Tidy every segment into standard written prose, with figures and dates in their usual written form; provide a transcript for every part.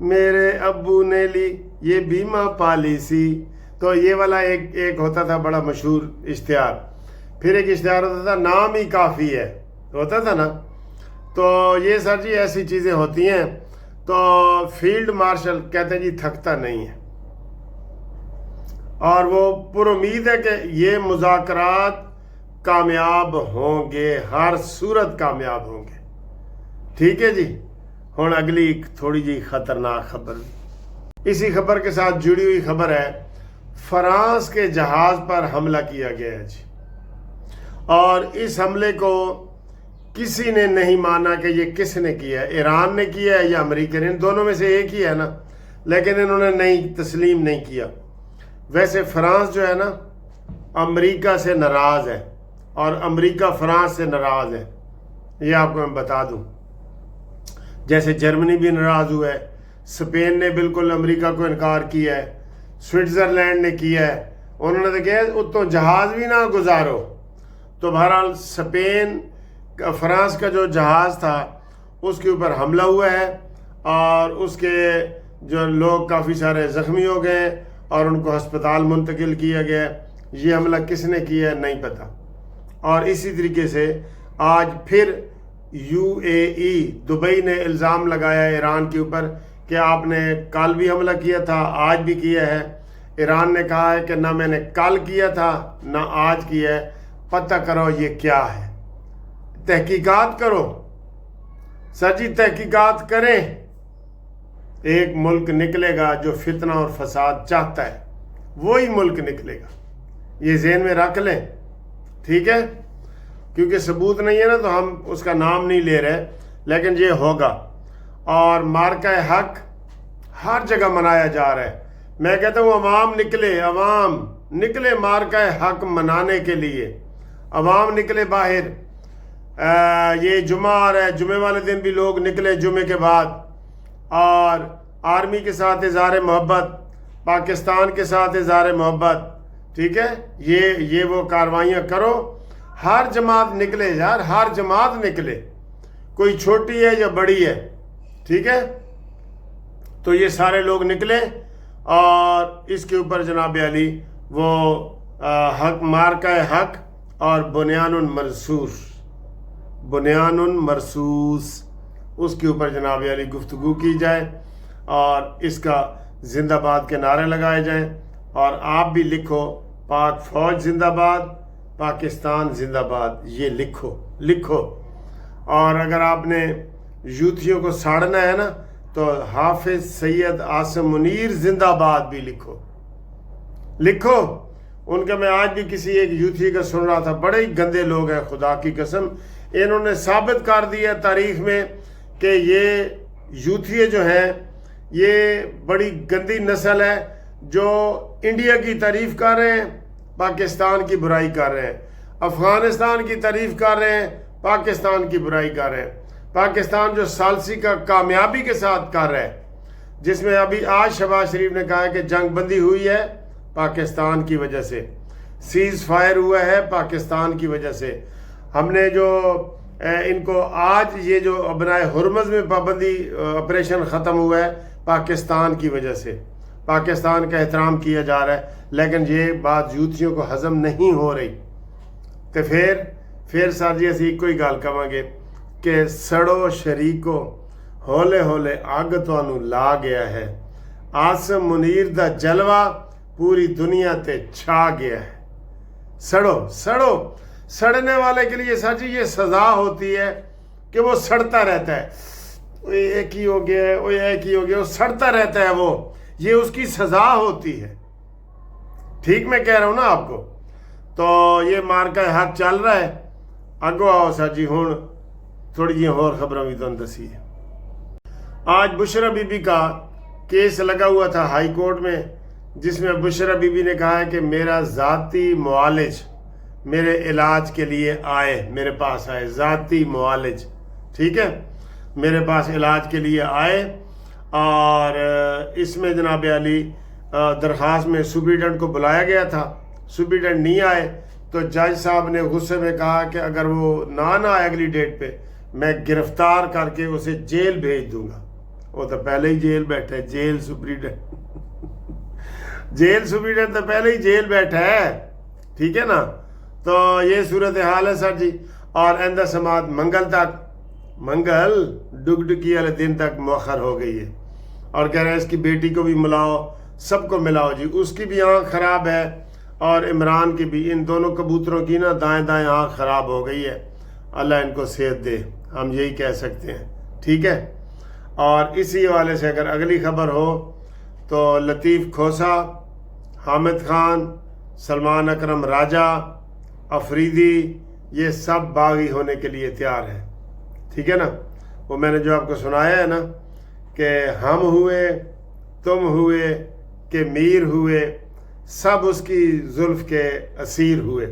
میرے ابو نے لی یہ بیمہ پالیسی. تو یہ والا ایک ہوتا تھا بڑا مشہور اشتہار. پھر ایک اشتہار ہوتا تھا نام ہی کافی ہے، ہوتا تھا نا. تو یہ سر جی ایسی چیزیں ہوتی ہیں. تو فیلڈ مارشل کہتے ہیں جی تھکتا نہیں ہے، اور وہ پر امید ہے کہ یہ مذاکرات کامیاب ہوں گے، ہر صورت کامیاب ہوں گے. ٹھیک ہے جی. ہوں اگلی تھوڑی جی خطرناک خبر، اسی خبر کے ساتھ جڑی ہوئی خبر ہے. فرانس کے جہاز پر حملہ کیا گیا ہے جی، اور اس حملے کو کسی نے نہیں مانا کہ یہ کس نے کیا ہے، ایران نے کیا ہے یا امریکہ نے. ان دونوں میں سے ایک ہی ہے نا، لیکن انہوں نے تسلیم نہیں کیا. ویسے فرانس جو ہے نا امریکہ سے ناراض ہے، اور امریکہ فرانس سے ناراض ہے. یہ آپ کو میں بتا دوں. جیسے جرمنی بھی ناراض ہوا ہے، اسپین نے بالکل امریکہ کو انکار کیا ہے، سوئٹزرلینڈ نے کیا ہے. انہوں نے کہا اتوں جہاز بھی نہ گزارو. تو بہرحال اسپین فرانس کا جو جہاز تھا اس کے اوپر حملہ ہوا ہے، اور اس کے جو لوگ کافی سارے زخمی ہو گئے اور ان کو ہسپتال منتقل کیا گیا. یہ حملہ کس نے کیا ہے نہیں پتہ. اور اسی طریقے سے آج پھر UAE دبئی نے الزام لگایا ہے ایران کے اوپر کہ آپ نے کل بھی حملہ کیا تھا، آج بھی کیا ہے. ایران نے کہا ہے کہ نہ میں نے کل کیا تھا نہ آج کیا ہے، پتہ کرو یہ کیا ہے، تحقیقات کرو. سر جی تحقیقات کریں. ایک ملک نکلے گا جو فتنہ اور فساد چاہتا ہے، وہی ملک نکلے گا. یہ ذہن میں رکھ لیں. ٹھیک ہے، کیونکہ ثبوت نہیں ہے نا تو ہم اس کا نام نہیں لے رہے، لیکن یہ ہوگا. اور مارکہ حق ہر جگہ منایا جا رہا ہے. میں کہتا ہوں عوام نکلے مارکہ حق منانے کے لیے. عوام نکلے باہر. یہ جمعہ آ رہا ہے، جمعے والے دن بھی لوگ نکلے جمعے کے بعد، اور آرمی کے ساتھ اظہار محبت، پاکستان کے ساتھ اظہار محبت. ٹھیک ہے، یہ وہ کاروائیاں کرو. ہر جماعت نکلے یار، ہر جماعت نکلے، کوئی چھوٹی ہے یا بڑی ہے. ٹھیک ہے، تو یہ سارے لوگ نکلے، اور اس کے اوپر جناب علی وہ حق مارکہ حق اور بنیان مرصوص اس کے اوپر جناب علی گفتگو کی جائے، اور اس کا زندہ باد کے نعرے لگائے جائیں. اور آپ بھی لکھو پاک فوج زندہ باد، پاکستان زندہ باد. یہ لکھو. اور اگر آپ نے یوتھیوں کو ساڑنا ہے نا تو حافظ سید عاصم منیر زندہ باد بھی لکھو. ان کا میں آج بھی کسی ایک یوتھی کا سن رہا تھا، بڑے ہی گندے لوگ ہیں خدا کی قسم. انہوں نے ثابت کر دیا تاریخ میں کہ یہ یوتھی جو ہیں یہ بڑی گندی نسل ہے، جو انڈیا کی تعریف کر رہے ہیں، پاکستان کی برائی کر رہے ہیں. افغانستان کی تعریف کر رہے ہیں، پاکستان کی برائی کر رہے ہیں. پاکستان جو ثالثی کا کامیابی کے ساتھ کر رہا ہے، جس میں ابھی آج شہباز شریف نے کہا ہے کہ جنگ بندی ہوئی ہے پاکستان کی وجہ سے، سیز فائر ہوا ہے پاکستان کی وجہ سے. ہم نے جو ان کو آج یہ جو ابنائے ہرمز میں پابندی آپریشن ختم ہوا ہے پاکستان کی وجہ سے. پاکستان کا احترام کیا جا رہا ہے، لیکن یہ بات یوتھیوں کو ہضم نہیں ہو رہی. تو پھر سر جی اسی کوئی گل کہاں گے کہ سڑو شریکو ہولے ہولے اگ تانوں لا گیا ہے. عاصم منیر دا جلوہ پوری دنیا تے چھا گیا ہے. سڑو. سڑنے والے کے لیے سر جی یہ سزا ہوتی ہے کہ وہ سڑتا رہتا ہے. ایک ہی ہو گیا، وہ سڑتا رہتا ہے. وہ یہ اس کی سزا ہوتی ہے. ٹھیک میں کہہ رہا ہوں نا آپ کو. تو یہ مارکہ حق چل رہا ہے. اگو آؤ سر جی ہوں تھوڑی جی اور خبروں بھی تو دسی ہے. آج بشرا بی بی کا کیس لگا ہوا تھا ہائی کورٹ میں، جس میں بشرا بی بی نے کہا ہے کہ میرا ذاتی معالج میرے علاج کے لیے میرے پاس آئے. ذاتی معالج، ٹھیک ہے، میرے پاس علاج کے لیے آئے. اور اس میں جناب علی درخواست میں سپرنٹینڈنٹ کو بلایا گیا تھا. سپرنٹینڈنٹ نہیں آئے تو جج صاحب نے غصے میں کہا کہ اگر وہ نہ آئے اگلی ڈیٹ پہ میں گرفتار کر کے اسے جیل بھیج دوں گا. وہ تو پہلے ہی جیل بیٹھا ہے، جیل سپریڈنٹ جیل سپریڈنٹ تو پہلے ہی جیل بیٹھا ہے، ٹھیک ہے نا. تو یہ صورتحال ہے سر جی. اور آئندہ سماعت منگل ڈگڈگی والے دن تک مؤخر ہو گئی ہے. اور کہہ رہے ہیں اس کی بیٹی کو بھی ملاؤ، سب کو ملاؤ جی. اس کی بھی آنکھ خراب ہے اور عمران کی بھی، ان دونوں کبوتروں کی نا دائیں دائیں آنکھ خراب ہو گئی ہے. اللہ ان کو صحت دے، ہم یہی کہہ سکتے ہیں، ٹھیک ہے. اور اسی حوالے سے اگر اگلی خبر ہو تو لطیف کھوسا، حامد خان، سلمان اکرم راجہ، افریدی، یہ سب باغی ہونے کے لیے تیار ہے، ٹھیک ہے نا. وہ میں نے جو آپ کو سنایا ہے نا کہ ہم ہوئے، تم ہوئے کہ میر ہوئے، سب اس کی زلف کے اسیر ہوئے.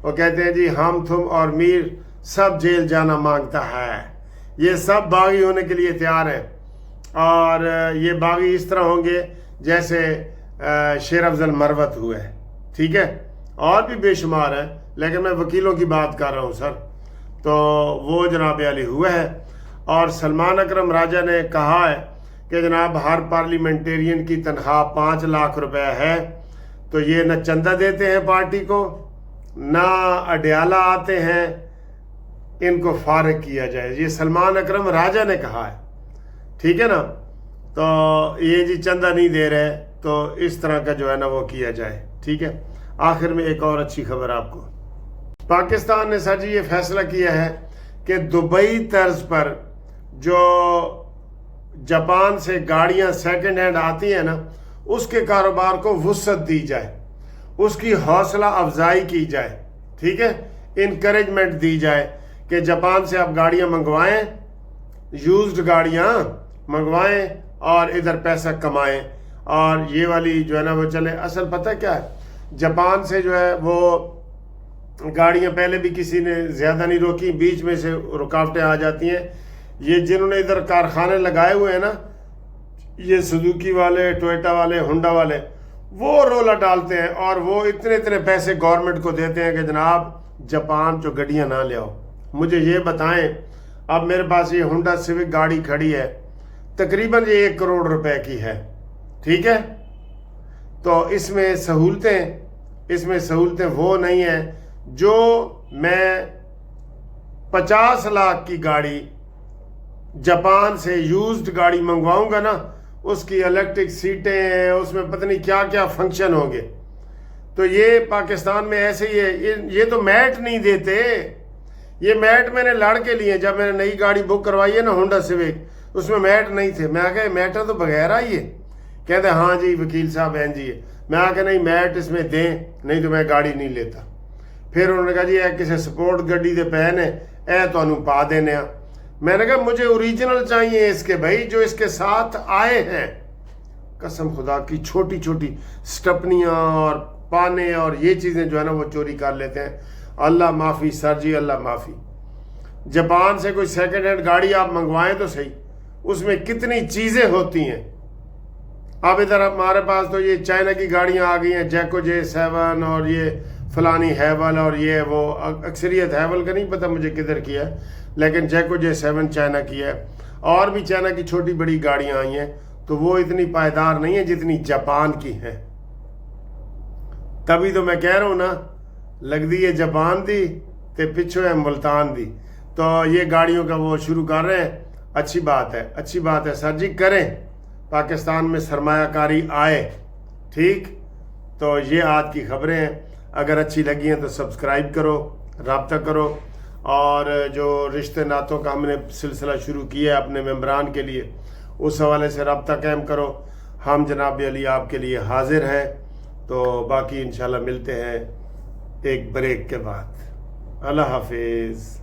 وہ کہتے ہیں جی ہم، تم اور میر سب جیل جانا مانگتا ہے. یہ سب باغی ہونے کے لیے تیار ہیں. اور یہ باغی اس طرح ہوں گے جیسے شیر افضل مروت ہوئے، ٹھیک ہے. اور بھی بے شمار ہیں لیکن میں وکیلوں کی بات کر رہا ہوں سر. تو وہ جناب علی ہوئے ہے. اور سلمان اکرم راجہ نے کہا ہے کہ جناب ہر پارلیمنٹرین کی تنخواہ 5 لاکھ روپے ہے. تو یہ نہ چندہ دیتے ہیں پارٹی کو، نہ اڈیالہ آتے ہیں، ان کو فارغ کیا جائے. یہ سلمان اکرم راجہ نے کہا ہے، ٹھیک ہے نا. تو یہ جی چندہ نہیں دے رہے تو اس طرح کا جو ہے نا وہ کیا جائے، ٹھیک ہے. آخر میں ایک اور اچھی خبر آپ کو، پاکستان نے سر جی یہ فیصلہ کیا ہے کہ دبئی طرز پر جو جاپان سے گاڑیاں سیکنڈ ہینڈ آتی ہیں نا، اس کے کاروبار کو وسعت دی جائے، اس کی حوصلہ افزائی کی جائے، ٹھیک ہے. انکریجمنٹ دی جائے کہ جاپان سے آپ گاڑیاں منگوائیں، یوزڈ گاڑیاں منگوائیں اور ادھر پیسہ کمائیں. اور یہ والی جو ہے نا وہ چلے. اصل پتہ کیا ہے، جاپان سے جو ہے وہ گاڑیاں پہلے بھی کسی نے زیادہ نہیں روکی، بیچ میں سے رکاوٹیں آ جاتی ہیں. یہ جنہوں نے ادھر کارخانے لگائے ہوئے ہیں نا، یہ سزوکی والے، ٹویٹا والے، ہونڈا والے، وہ رولا ڈالتے ہیں اور وہ اتنے پیسے گورنمنٹ کو دیتے ہیں کہ جناب جاپان جو گڈیاں نہ لے آؤ. مجھے یہ بتائیں، اب میرے پاس یہ ہونڈا سیوک گاڑی کھڑی ہے، تقریباً یہ 1 کروڑ روپے کی ہے، ٹھیک ہے. تو اس میں سہولتیں وہ نہیں ہیں جو میں 50 لاکھ کی گاڑی جاپان سے یوزڈ گاڑی منگواؤں گا نا، اس کی الیکٹرک سیٹیں، اس میں پتہ نہیں کیا کیا فنکشن ہوں گے. تو یہ پاکستان میں ایسے ہی ہے. یہ تو میٹ نہیں دیتے. یہ میٹ میں نے لڑ کے لیے، جب میں نے نئی گاڑی بک کروائی ہے نا ہونڈا سیوک، اس میں میٹ نہیں تھے. میں کہا میٹر تو بغیر آئی ہے. کہتے ہاں جی وکیل صاحب ہیں جی. میں کہا نہیں میٹ اس میں دیں، نہیں تو میں گاڑی نہیں لیتا. پھر انہوں نے کہا جی اے کسی سپورٹ گڈی دے پے نے، اے تو انہوں پا دینے. میں نے کہا مجھے اوریجنل چاہیے اس کے بھائی، جو اس کے ساتھ آئے ہیں. قسم خدا کی چھوٹی چھوٹی سٹپنیاں اور پانے اور یہ چیزیں جو ہے نا وہ چوری کر لیتے ہیں. اللہ معافی سر جی، اللہ معافی. جاپان سے کوئی سیکنڈ ہینڈ گاڑی آپ منگوائیں تو صحیح، اس میں کتنی چیزیں ہوتی ہیں. اب ادھر ہمارے پاس تو یہ چائنا کی گاڑیاں آ گئی ہیں، جیکو J7 اور یہ فلانی ہیول اور یہ وہ. اکثریت ہیول کا نہیں پتہ مجھے کدھر کی ہے، لیکن جیکو J7 چائنا کی ہے. اور بھی چائنا کی چھوٹی بڑی گاڑیاں آئی ہیں، تو وہ اتنی پائیدار نہیں ہیں جتنی جاپان کی ہیں. تبھی تو میں کہہ رہا ہوں نا، لگ دی ہے جاپان دی تے پچھو ہے ملتان دی. تو یہ گاڑیوں کا وہ شروع کر رہے ہیں. اچھی بات ہے سر جی، کریں. پاکستان میں سرمایہ کاری آئے، ٹھیک. تو یہ آج کی خبریں ہیں. اگر اچھی لگی ہیں تو سبسکرائب کرو، رابطہ کرو. اور جو رشتے ناتوں کا ہم نے سلسلہ شروع کیا ہے اپنے ممبران کے لیے، اس حوالے سے رابطہ قائم کرو. ہم جناب علی آپ کے لیے حاضر ہیں. تو باقی انشاءاللہ ملتے ہیں ایک بریک کے بعد. اللہ حافظ.